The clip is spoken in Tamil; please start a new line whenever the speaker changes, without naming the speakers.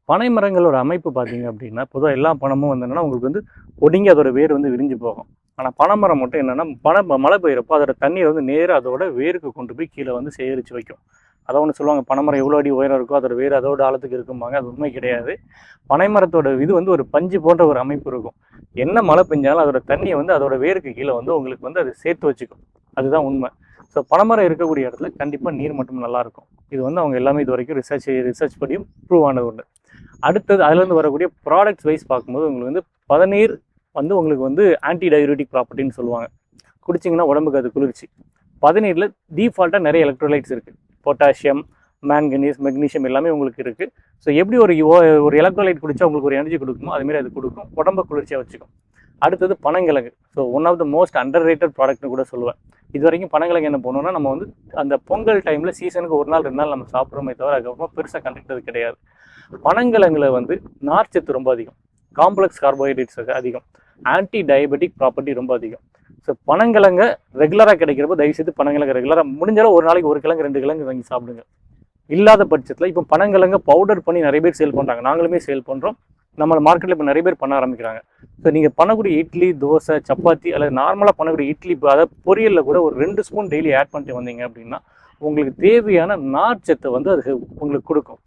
பனை மரங்களோட அமைப்பு பார்த்தீங்க அப்படின்னா, பொதுவா எல்லா பனமும் வந்து என்னன்னா, உங்களுக்கு வந்து ஒடுங்கி அதோட வேர் வந்து விரிஞ்சு போகும். ஆனா பனைமரம் மட்டும் என்னன்னா, மழை பெய்யறப்போ அதோட தண்ணீர வந்து நேரா அதோட வேருக்கு கொண்டு போய் கீழ வந்து சேகரிச்சு வைக்கும். அதான் ஒண்ணு சொல்லுவாங்க, பனைமரம் எவ்வளோ அடி உயரம் இருக்கோ, அதோட வேர் அதோட ஆழத்துக்கு இருக்கும்பாங்க. அது உண்மை கிடையாது. பனைமரத்தோட இது வந்து ஒரு பஞ்சு போன்ற ஒரு அமைப்பு இருக்கும். என்ன மழை பெஞ்சாலும் அதோட தண்ணிய வந்து அதோட வேருக்கு கீழ வந்து உங்களுக்கு வந்து அது சேர்த்து வச்சுக்கும். அதுதான் உண்மை. ஸோ பனைமரம் இருக்கக்கூடிய இடத்துல கண்டிப்பா நீர் மட்டம் நல்லா இருக்கும். இது வந்து அவங்க எல்லாமே இதுவரைக்கும் ரிசர்ச் படியும் ப்ரூவ் ஆனது ஒண்ணு. அடுத்தது அதுலேருந்து வரக்கூடிய ப்ராடக்ட்ஸ் வைஸ் பார்க்கும்போது உங்களுக்கு வந்து பதநீர் வந்து உங்களுக்கு வந்து ஆன்டி டயூரிட்டிக் ப்ராப்பர்ட்டின்னு சொல்லுவாங்க. குடிச்சிங்கன்னா உடம்புக்கு அது குளிர்ச்சி. பதநீரில் டீஃபால்ட்டாக நிறைய எலக்ட்ரோலைட்ஸ் இருக்குது. பொட்டாசியம், மேங்கனீஸ், மெக்னீஷியம் எல்லாமே உங்களுக்கு இருக்குது. ஸோ எப்படி ஒரு எலக்ட்ரோலைட் குடிச்சா உங்களுக்கு ஒரு எனர்ஜி கொடுக்குமோ அதுமாரி அது கொடுக்கும். உடம்பை குளிர்ச்சியாக வச்சுக்கும். அடுத்தது பனங்கிழங்கு. So one of the most underrated ப்ராடக்ட்னு கூட சொல்லுவேன். இது வரைக்கும் பனங்கிழங்கு என்ன பண்ணுவோம்னா, நம்ம வந்து அந்த பொங்கல் டைமில் சீசனுக்கு ஒரு நாள் 2 நாள் நம்ம சாப்பிட்றோமே தவிர அதுக்கப்புறமா பெருசாக கண்டுக்கிட்டது கிடையாது. பனங்கிழங்குல வந்து நார்ச்சத்து ரொம்ப அதிகம், காம்ப்ளெக்ஸ் கார்போஹைட்ரேட்ஸ் அதிகம், ஆன்டி டயபெட்டிக் ப்ராப்பர்ட்டி ரொம்ப அதிகம். ஸோ பனங்கிழங்க ரெகுலராக கிடைக்கிறப்போ தயவுசெய்து பனங்கிழங்கு ரெகுலராக முடிஞ்சாலும் ஒரு நாளைக்கு ஒரு கிழங்கு 2 கிழங்கு வாங்கி சாப்பிடுங்க. இல்லாத பட்சத்தில் இப்போ பனங்கிழங்க பவுடர் பண்ணி நிறைய பேர் சேல் பண்ணுறாங்க. நாங்களுமே சேல் பண்ணுறோம். நம்ம மார்க்கெட்டில் இப்போ நிறைய பேர் பண்ண ஆரம்பிக்கிறாங்க. ஸோ நீங்கள் பண்ணக்கூடிய இட்லி, தோசை, சப்பாத்தி அல்லது நார்மலாக பண்ணக்கூடிய இட்லி, அதாவது பொரியலில் கூட ஒரு 2 ஸ்பூன் டெய்லி ஆட் பண்ணிட்டு வந்தீங்க அப்படின்னா உங்களுக்கு தேவையான நார்ச்சத்தை வந்து அது உங்களுக்கு கொடுக்கும்.